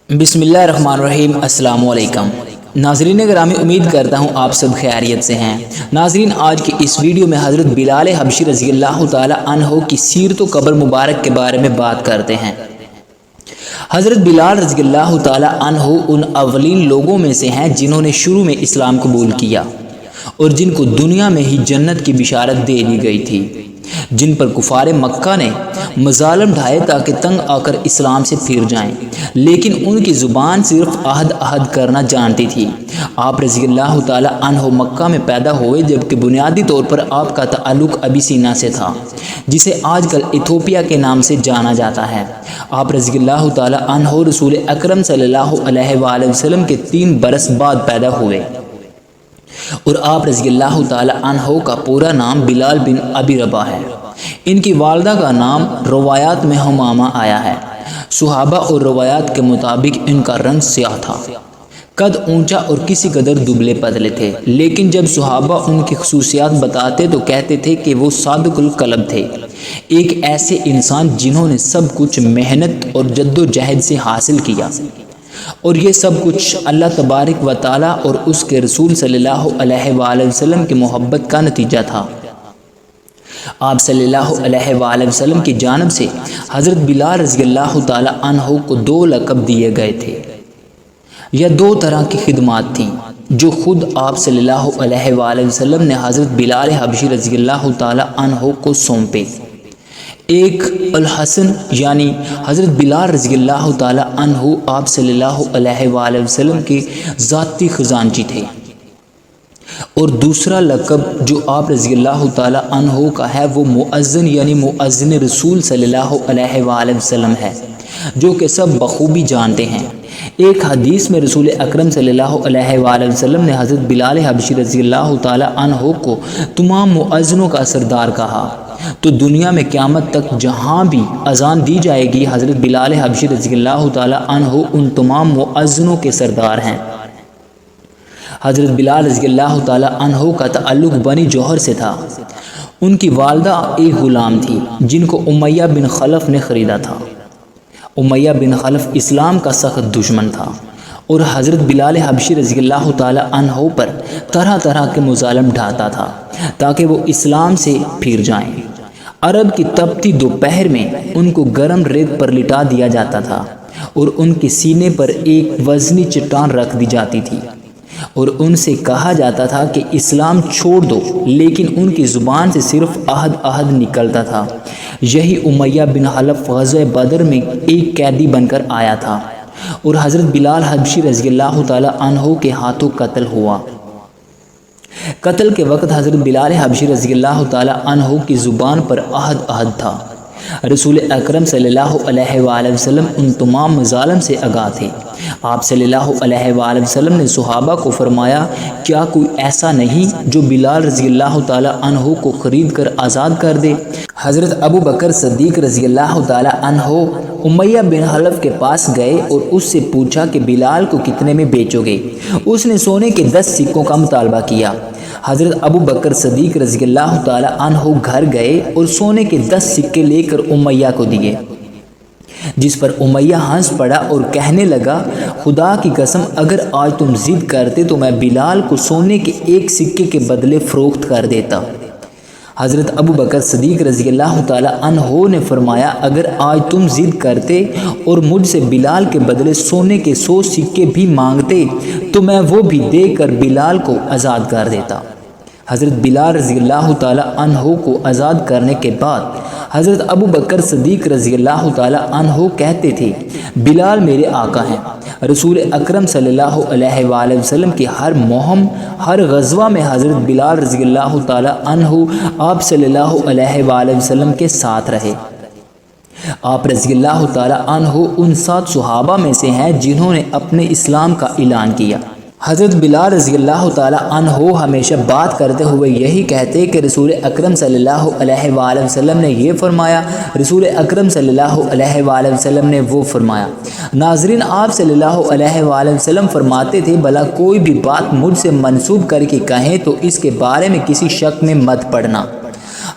بسم اللہ الرحمن الرحیم۔ السلام علیکم ناظرین گرامی، امید کرتا ہوں آپ سب خیریت سے ہیں۔ ناظرین، آج کی اس ویڈیو میں حضرت بلال حبشی رضی اللہ تعالی عنہ کی سیرت و قبر مبارک کے بارے میں بات کرتے ہیں۔ حضرت بلال رضی اللہ تعالی عنہ ان اولین لوگوں میں سے ہیں جنہوں نے شروع میں اسلام قبول کیا اور جن کو دنیا میں ہی جنت کی بشارت دے دی گئی تھی، جن پر کفار مکہ نے مظالم ڈھائے تاکہ تنگ آ کر اسلام سے پھر جائیں، لیکن ان کی زبان صرف عہد کرنا جانتی تھی۔ آپ رضی اللہ تعالی عنہ مکہ میں پیدا ہوئے، جبکہ بنیادی طور پر آپ کا تعلق ابیسینا سے تھا، جسے آج کل ایتھوپیا کے نام سے جانا جاتا ہے۔ آپ رضی اللہ تعالی عنہ رسول اکرم صلی اللہ علیہ وآلہ وسلم کے 3 برس بعد پیدا ہوئے، اور آپ رضی اللہ تعالی عنہ کا پورا نام بلال بن ابی رباح ہے۔ ان کی والدہ کا نام روایات میں حمامہ آیا ہے۔ صحابہ اور روایات کے مطابق ان کا رنگ سیاہ تھا، قد اونچا اور کسی قدر دبلے پتلے تھے، لیکن جب صحابہ ان کی خصوصیات بتاتے تو کہتے تھے کہ وہ صادق القلب تھے، ایک ایسے انسان جنہوں نے سب کچھ محنت اور جد و جہد سے حاصل کیا، اور یہ سب کچھ اللہ تبارک و تعالی اور اس کے رسول صلی اللہ علیہ وآلہ وسلم کی محبت کا نتیجہ تھا۔ آپ صلی اللہ علیہ وآلہ وسلم کی جانب سے حضرت بلال رضی اللہ تعالی عنہ کو 2 لقب دیے گئے تھے، یا 2 طرح کی خدمات تھیں جو خود آپ صلی اللہ علیہ وآلہ وسلم نے حضرت بلال حبشی رضی اللہ تعالی عنہ کو سونپے۔ ایک الحسن، یعنی حضرت بلال رضی اللہ تعالی عنہ آپ صلی اللہ علیہ وآلہ وسلم کے ذاتی خزانچی تھے، اور دوسرا لقب جو آپ رضی اللہ تعالی عنہ کا ہے وہ مؤذن، یعنی مؤذن رسول صلی اللہ علیہ وآلہ وسلم ہے، جو کہ سب بخوبی جانتے ہیں۔ ایک حدیث میں رسول اکرم صلی اللہ علیہ وآلہ وسلم نے حضرت بلال حبشی رضی اللہ تعالی عنہ کو تمام مؤذنوں کا سردار کہا، تو دنیا میں قیامت تک جہاں بھی اذان دی جائے گی، حضرت بلال حبشی رضی اللہ تعالی عنہ ان تمام مؤذنوں کے سردار ہیں۔ حضرت بلال رضی اللہ تعالی عنہ کا تعلق بنی جوہر سے تھا۔ ان کی والدہ ایک غلام تھی جن کو امیہ بن خلف نے خریدا تھا۔ امیہ بن خلف اسلام کا سخت دشمن تھا اور حضرت بلال حبشی رضی اللہ تعالی عنہ پر طرح طرح کے مظالم ڈھاتا تھا تاکہ وہ اسلام سے پھر جائیں۔ عرب کی تپتی دوپہر میں ان کو گرم ریت پر لٹا دیا جاتا تھا اور ان کے سینے پر ایک وزنی چٹان رکھ دی جاتی تھی، اور ان سے کہا جاتا تھا کہ اسلام چھوڑ دو، لیکن ان کی زبان سے صرف عہد نکلتا تھا۔ یہی امیہ بن خلف غزوہ بدر میں ایک قیدی بن کر آیا تھا اور حضرت بلال حبشی رضی اللہ تعالی عنہ کے ہاتھوں قتل ہوا۔ قتل کے وقت حضرت بلال حبشی رضی اللہ تعالی عنہ کی زبان پر عہد تھا۔ رسول اکرم صلی اللہ علیہ وآلہ وسلم ان تمام مظالم سے آگاہ تھے۔ آپ صلی اللہ علیہ وآلہ وسلم نے صحابہ کو فرمایا، کیا کوئی ایسا نہیں جو بلال رضی اللہ تعالی عنہ کو خرید کر آزاد کر دے؟ حضرت ابو بکر صدیق رضی اللہ تعالی عنہ امیہ بن خلف کے پاس گئے اور اس سے پوچھا کہ بلال کو کتنے میں بیچو گے؟ اس نے سونے کے 10 سکوں کا مطالبہ کیا۔ حضرت ابو بکر صدیق رضی اللہ تعالی عنہ گھر گئے اور سونے کے 10 سکے لے کر امیہ کو دیے، جس پر امیہ ہنس پڑا اور کہنے لگا، خدا کی قسم اگر آج تم ضد کرتے تو میں بلال کو سونے کے 1 سکے کے بدلے فروخت کر دیتا۔ حضرت ابو بکر صدیق رضی اللہ تعالی عنہ نے فرمایا، اگر آج تم ضد کرتے اور مجھ سے بلال کے بدلے سونے کے 100 سکے بھی مانگتے تو میں وہ بھی دے کر بلال کو آزاد کر دیتا۔ حضرت بلال رضی اللہ تعالی عنہ کو آزاد کرنے کے بعد حضرت ابو بکر صدیق رضی اللہ تعالی عنہ کہتے تھے، بلال میرے آقا ہیں۔ رسول اکرم صلی اللہ علیہ وآلہ وسلم کی ہر مہم، ہر غزوہ میں حضرت بلال رضی اللہ تعالی عنہ آپ صلی اللہ علیہ وآلہ وسلم کے ساتھ رہے۔ آپ رضی اللہ تعالی عنہ ان 7 صحابہ میں سے ہیں جنہوں نے اپنے اسلام کا اعلان کیا۔ حضرت بلال رضی اللہ تعالی عنہ ہمیشہ بات کرتے ہوئے یہی کہتے کہ رسول اکرم صلی اللہ علیہ وآلہ وسلم نے یہ فرمایا، رسول اکرم صلی اللہ علیہ وآلہ وسلم نے وہ فرمایا۔ ناظرین، آپ صلی اللہ علیہ وآلہ وسلم فرماتے تھے، بھلا کوئی بھی بات مجھ سے منسوب کر کے کہیں تو اس کے بارے میں کسی شک میں مت پڑنا۔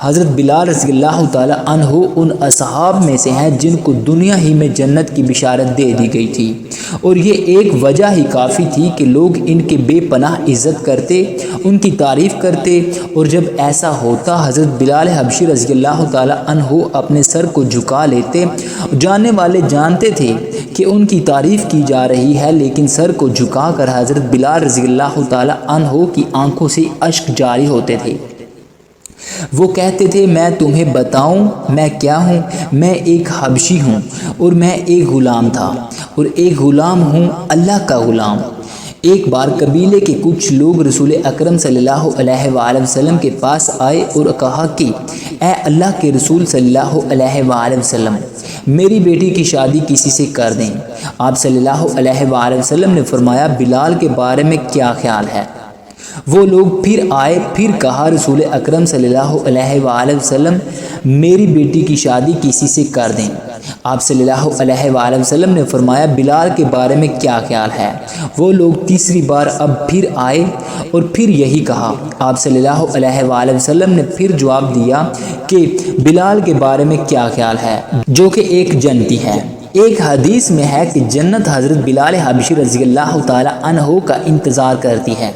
حضرت بلال رضی اللہ تعالی عنہ ان اصحاب میں سے ہیں جن کو دنیا ہی میں جنت کی بشارت دے دی گئی تھی، اور یہ ایک وجہ ہی کافی تھی کہ لوگ ان کے بے پناہ عزت کرتے، ان کی تعریف کرتے، اور جب ایسا ہوتا حضرت بلال حبشی رضی اللہ تعالی عنہ اپنے سر کو جھکا لیتے۔ جاننے والے جانتے تھے کہ ان کی تعریف کی جا رہی ہے، لیکن سر کو جھکا کر حضرت بلال رضی اللہ تعالی عنہ کی آنکھوں سے اشک جاری ہوتے تھے۔ وہ کہتے تھے، میں تمہیں بتاؤں میں کیا ہوں؟ میں ایک حبشی ہوں، اور میں ایک غلام تھا، اور ایک غلام ہوں اللہ کا غلام۔ ایک بار قبیلے کے کچھ لوگ رسول اکرم صلی اللہ علیہ وآلہ وسلم کے پاس آئے اور کہا کہ اے اللہ کے رسول صلی اللہ علیہ وآلہ وسلم، میری بیٹی کی شادی کسی سے کر دیں۔ آپ صلی اللہ علیہ وآلہ وسلم نے فرمایا، بلال کے بارے میں کیا خیال ہے؟ وہ لوگ پھر آئے، پھر کہا، رسول اکرم صلی اللہ علیہ وآلہ وسلم، میری بیٹی کی شادی کسی سے کر دیں۔ آپ صلی اللہ علیہ وآلہ وسلم نے فرمایا، بلال کے بارے میں کیا خیال ہے؟ وہ لوگ تیسری بار اب پھر آئے اور پھر یہی کہا۔ آپ صلی اللہ علیہ وآلہ وسلم نے پھر جواب دیا کہ بلال کے بارے میں کیا خیال ہے، جو کہ ایک جنتی ہے۔ ایک حدیث میں ہے کہ جنت حضرت بلال حبشی رضی اللہ تعالی عنہ کا انتظار کرتی ہے۔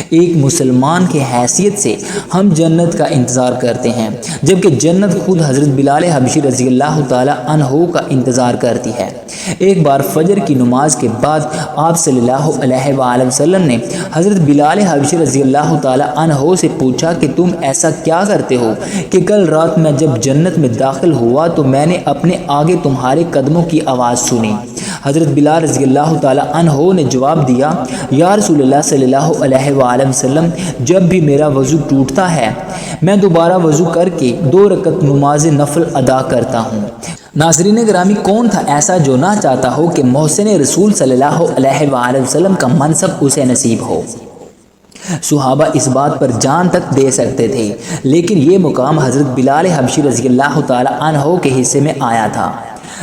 ایک مسلمان کی حیثیت سے ہم جنت کا انتظار کرتے ہیں، جبکہ جنت خود حضرت بلال حبشی رضی اللہ تعالی عنہ کا انتظار کرتی ہے۔ ایک بار فجر کی نماز کے بعد آپ صلی اللہ علیہ وآلہ وسلم نے حضرت بلال حبشی رضی اللہ تعالی عنہ سے پوچھا کہ تم ایسا کیا کرتے ہو کہ کل رات میں جب جنت میں داخل ہوا تو میں نے اپنے آگے تمہارے قدموں کی آواز سنی۔ حضرت بلال رضی اللہ تعالی عنہ نے جواب دیا، یا رسول اللہ صلی اللہ علیہ وآلہ وسلم، جب بھی میرا وضو ٹوٹتا ہے میں دوبارہ وضو کر کے 2 رکعت نماز نفل ادا کرتا ہوں۔ ناظرین گرامی، کون تھا ایسا جو نہ چاہتا ہو کہ محسن رسول صلی اللہ علیہ وآلہ وسلم کا منصب اسے نصیب ہو؟ صحابہ اس بات پر جان تک دے سکتے تھے، لیکن یہ مقام حضرت بلال حبشی رضی اللہ تعالی عنہ کے حصے میں آیا تھا۔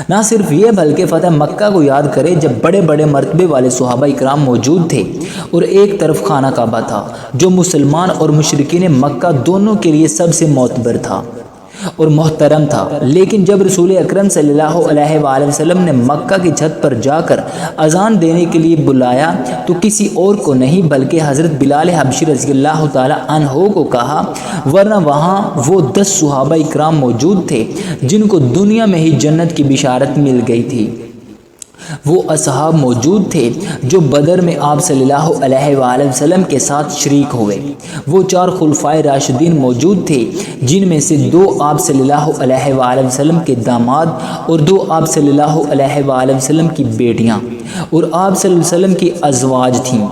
نہ صرف یہ بلکہ فتح مکہ کو یاد کرے جب بڑے بڑے مرتبے والے صحابہ اکرام موجود تھے اور ایک طرف خانہ کعبہ تھا جو مسلمان اور مشرکین مکہ دونوں کے لیے سب سے معتبر تھا اور محترم تھا، لیکن جب رسول اکرم صلی اللہ علیہ وآلہ وسلم نے مکہ کی چھت پر جا کر اذان دینے کے لیے بلایا تو کسی اور کو نہیں بلکہ حضرت بلال حبشی رضی اللہ تعالی عنہ کو کہا، ورنہ وہاں وہ 10 صحابہ اکرام موجود تھے جن کو دنیا میں ہی جنت کی بشارت مل گئی تھی۔ وہ اصحاب موجود تھے جو بدر میں آپ صلی اللہ علیہ وآلہ وسلم کے ساتھ شریک ہوئے۔ وہ 4 خلفائے راشدین موجود تھے جن میں سے 2 آپ صلی اللہ علیہ وآلہ وسلم کے داماد اور 2 آپ صلی اللہ علیہ وآلہ وسلم کی بیٹیاں اور آپ صلی اللہ علیہ وسلم کی ازواج تھیں،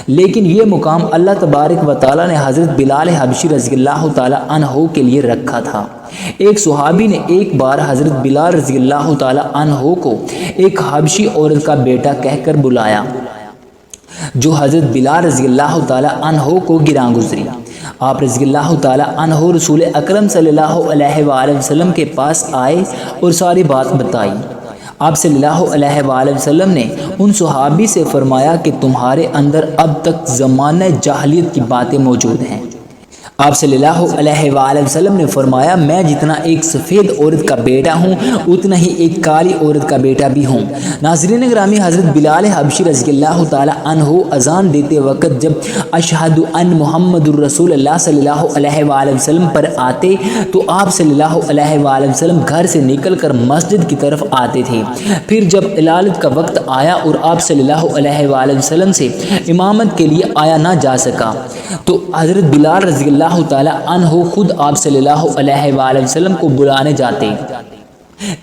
لیکن یہ مقام اللہ تبارک و تعالی نے حضرت بلال حبشی رضی اللہ تعالی عنہ کے لیے رکھا تھا۔ ایک صحابی نے ایک بار حضرت بلال رضی اللہ تعالی عنہ کو ایک حبشی عورت کا بیٹا کہہ کر بلایا جو حضرت بلال رضی اللہ تعالی عنہ کو گراں گزری۔ آپ رضی اللہ تعالی عنہ رسول اکرم صلی اللہ علیہ وآلہ وسلم کے پاس آئے اور ساری بات بتائی۔ آپ صلی اللہ علیہ وآلہ وسلم نے ان صحابی سے فرمایا کہ تمہارے اندر اب تک زمانہ جاہلیت کی باتیں موجود ہیں۔ آپ صلی اللہ علیہ وآلہ وسلم نے فرمایا، میں جتنا ایک سفید عورت کا بیٹا ہوں اتنا ہی ایک کالی عورت کا بیٹا بھی ہوں۔ ناظرین گرامی، حضرت بلال حبشی رضی اللہ تعالی عنہ اذان دیتے وقت جب اشہد ان محمد الرسول اللہ صلی اللہ علیہ وآلہ وسلم پر آتے تو آپ صلی اللہ علیہ وآلہ وسلم گھر سے نکل کر مسجد کی طرف آتے تھے۔ پھر جب علالت کا وقت آیا اور آپ صلی اللہ علیہ وآلہ وسلم سے امامت کے لیے آیا نہ جا سکا تو حضرت بلال رضی اللہ تعالی عنہ خود آپ صلی اللہ علیہ وآلہ وسلم کو بلانے جاتے۔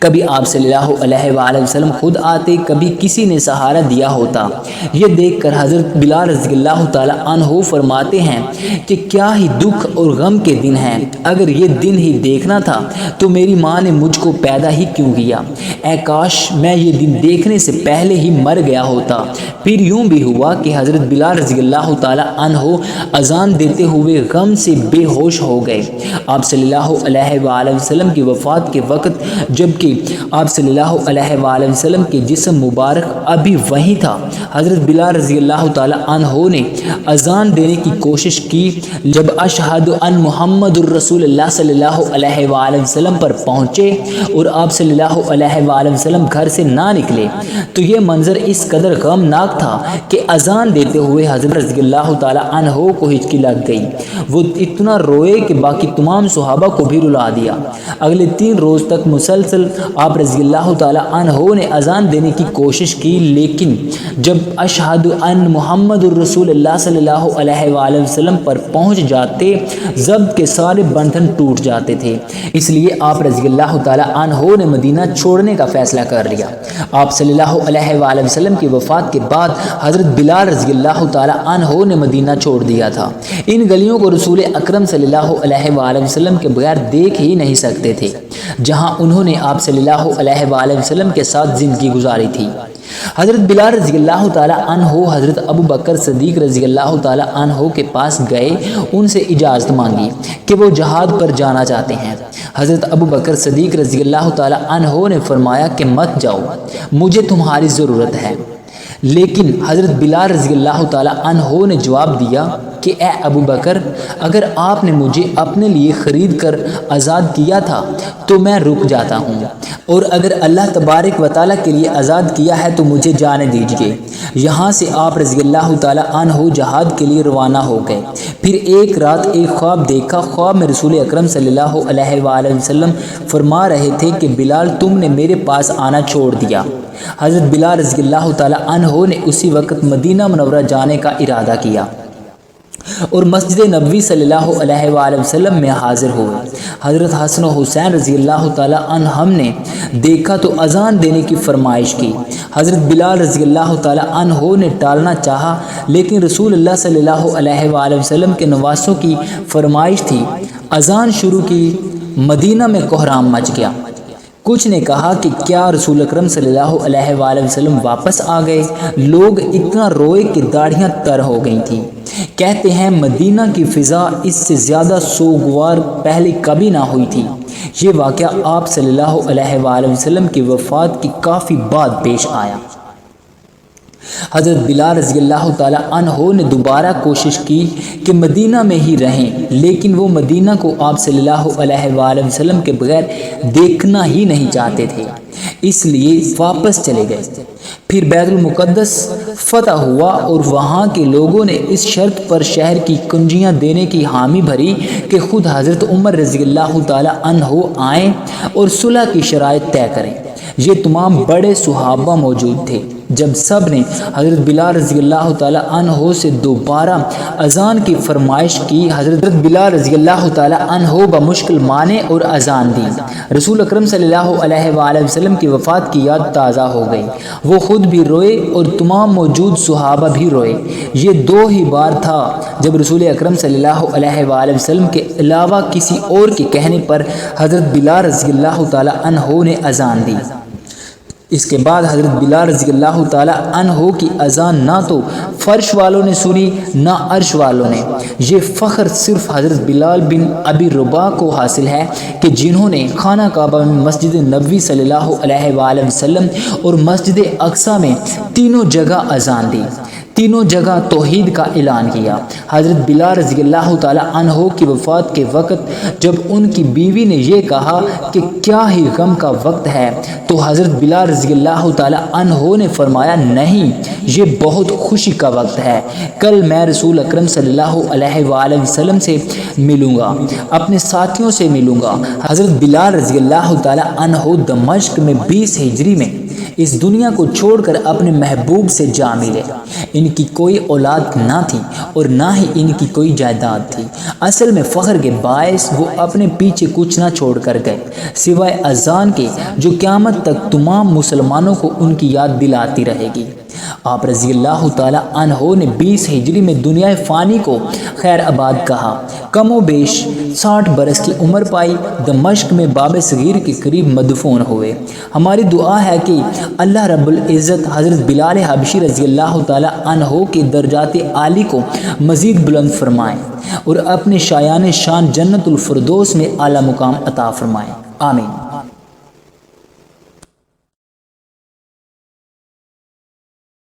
کبھی آپ صلی اللہ علیہ وآلہ وسلم خود آتے، کبھی کسی نے سہارا دیا ہوتا۔ یہ دیکھ کر حضرت بلال رضی اللہ تعالی عنہ فرماتے ہیں کہ کیا ہی دکھ اور غم کے دن ہیں، اگر یہ دن ہی دیکھنا تھا تو میری ماں نے مجھ کو پیدا ہی کیوں کیا، اے کاش میں یہ دن دیکھنے سے پہلے ہی مر گیا ہوتا۔ پھر یوں بھی ہوا کہ حضرت بلال رضی اللہ تعالی عنہ اذان دیتے ہوئے غم سے بے ہوش ہو گئے۔ آپ صلی اللہ علیہ وآلہ وسلم کی وفات کے وقت جب جبکہ آپ صلی اللہ علیہ وآلہ وسلم کے جسم مبارک ابھی وہیں تھا۔ حضرت بلال رضی اللہ تعالی عنہ نے اذان دینے کی کوشش کی۔ جب اشہد ان محمد الرسول اللہ صلی اللہ علیہ وآلہ وسلم پر پہنچے اور آپ صلی اللہ علیہ وآلہ وسلم گھر سے نہ نکلے تو یہ منظر اس قدر غمناک تھا کہ اذان دیتے ہوئے حضرت رضی اللہ تعالی عنہ کو ہچکی لگ گئی۔ وہ اتنا روئے کہ باقی تمام صحابہ کو بھی رلا دیا۔ اگلے 3 روز تک مسلسل آپ رضی اللہ تعالی عنہ نے اذان دینے کی کوشش کی، لیکن جب اشہد ان محمد الرسول اللہ صلی اللہ علیہ وآلہ وسلم پر پہنچ جاتے ضبط کے سارے بندھن ٹوٹ جاتے تھے۔ اس لیے آپ رضی اللہ تعالی عنہ نے مدینہ چھوڑنے کا فیصلہ کر لیا۔ آپ صلی اللہ علیہ وآلہ وسلم کی وفات کے بعد حضرت بلال رضی اللہ تعالی عنہ نے مدینہ چھوڑ دیا تھا۔ ان گلیوں کو رسول اکرم صلی اللہ علیہ وآلہ وسلم کے بغیر دیکھ ہی نہیں سکتے تھے جہاں انہوں نے آپ صلی اللہ علیہ وآلہ وسلم کے ساتھ زندگی گزاری تھی۔ حضرت بلال رضی اللہ تعالی عنہ حضرت ابو بکر صدیق رضی اللہ تعالی عنہ کے پاس گئے، ان سے اجازت مانگی کہ وہ جہاد پر جانا چاہتے ہیں۔ حضرت ابو بکر صدیق رضی اللہ تعالی عنہ نے فرمایا کہ مت جاؤ، مجھے تمہاری ضرورت ہے۔ لیکن حضرت بلال رضی اللہ تعالی عنہ نے جواب دیا کہ اے ابو بکر، اگر آپ نے مجھے اپنے لیے خرید کر آزاد کیا تھا تو میں رک جاتا ہوں، اور اگر اللہ تبارک و تعالیٰ کے لیے آزاد کیا ہے تو مجھے جانے دیجیے۔ یہاں سے آپ رضی اللہ تعالی عنہ جہاد کے لیے روانہ ہو گئے۔ پھر ایک رات ایک خواب دیکھا۔ خواب میں رسول اکرم صلی اللہ علیہ وآلہ وسلم فرما رہے تھے کہ بلال، تم نے میرے پاس آنا چھوڑ دیا۔ حضرت بلال رضی اللہ تعالی عنہ نے اسی وقت مدینہ منورہ جانے کا ارادہ کیا اور مسجد نبوی صلی اللہ علیہ وآلہ وسلم میں حاضر ہوئے۔ حضرت حسن و حسین رضی اللہ تعالی عنہم نے دیکھا تو اذان دینے کی فرمائش کی۔ حضرت بلال رضی اللہ تعالی عنہ نے ٹالنا چاہا، لیکن رسول اللہ صلی اللہ علیہ وآلہ وسلم کے نواسوں کی فرمائش تھی۔ اذان شروع کی، مدینہ میں کوہرام مچ گیا۔ کچھ نے کہا کہ کیا رسول اکرم صلی اللہ علیہ وآلہ وسلم واپس آ گئے؟ لوگ اتنا روئے کہ داڑھیاں تر ہو گئی تھیں۔ کہتے ہیں مدینہ کی فضا اس سے زیادہ سوگوار پہلے کبھی نہ ہوئی تھی۔ یہ واقعہ آپ صلی اللہ علیہ وآلہ وسلم کی وفات کی کافی بعد پیش آیا۔ حضرت بلال رضی اللہ تعالی عنہ نے دوبارہ کوشش کی کہ مدینہ میں ہی رہیں، لیکن وہ مدینہ کو آپ صلی اللہ علیہ وآلہ وسلم کے بغیر دیکھنا ہی نہیں چاہتے تھے، اس لیے واپس چلے گئے۔ پھر بیت المقدس فتح ہوا اور وہاں کے لوگوں نے اس شرط پر شہر کی کنجیاں دینے کی حامی بھری کہ خود حضرت عمر رضی اللہ تعالی عنہ آئیں اور صلح کی شرائط طے کریں۔ یہ تمام بڑے صحابہ موجود تھے۔ جب سب نے حضرت بلال رضی اللہ تعالی عنہ سے دوبارہ اذان کی فرمائش کی، حضرت بلال رضی اللہ تعالی عنہ بمشکل مانے اور اذان دی۔ رسول اکرم صلی اللہ علیہ وآلہ وسلم کی وفات کی یاد تازہ ہو گئی۔ وہ خود بھی روئے اور تمام موجود صحابہ بھی روئے۔ یہ 2 ہی بار تھا جب رسول اکرم صلی اللہ علیہ وآلہ وسلم کے علاوہ کسی اور کے کہنے پر حضرت بلال رضی اللہ تعالی عنہ نے اذان دی۔ اس کے بعد حضرت بلال رضی اللہ تعالی عنہ کی اذان نہ تو فرش والوں نے سنی نہ عرش والوں نے۔ یہ فخر صرف حضرت بلال بن ابی رباح کو حاصل ہے کہ جنہوں نے خانہ کعبہ میں، مسجد نبوی صلی اللہ علیہ وآلہ وسلم اور مسجد اقصی میں تینوں جگہ اذان دی، تینوں جگہ توحید کا اعلان کیا۔ حضرت بلال رضی اللہ تعالی عنہ کی وفات کے وقت جب ان کی بیوی نے یہ کہا کہ کیا ہی غم کا وقت ہے، تو حضرت بلال رضی اللہ تعالی عنہ نے فرمایا نہیں، یہ بہت خوشی کا وقت ہے۔ کل میں رسول اکرم صلی اللہ علیہ وآلہ وسلم سے ملوں گا، اپنے ساتھیوں سے ملوں گا۔ حضرت بلال رضی اللہ تعالی عنہ دمشق میں 20 ہجری میں اس دنیا کو چھوڑ کر اپنے محبوب سے جا ملے۔ ان کی کوئی اولاد نہ تھی اور نہ ہی ان کی کوئی جائیداد تھی۔ اصل میں فخر کے باعث وہ اپنے پیچھے کچھ نہ چھوڑ کر گئے سوائے اذان کے، جو قیامت تک تمام مسلمانوں کو ان کی یاد دلاتی رہے گی۔ آپ رضی اللہ تعالی عنہ نے 20 ہجری میں دنیا فانی کو خیر آباد کہا۔ کم و بیش 60 برس کی عمر پائی، دمشق میں باب صغیر کے قریب مدفون ہوئے۔ ہماری دعا ہے کہ اللہ رب العزت حضرت بلال حبشی رضی اللہ تعالی عنہ کے درجات عالی کو مزید بلند فرمائیں اور اپنے شایان شان جنت الفردوس میں اعلیٰ مقام عطا فرمائیں۔ آمین۔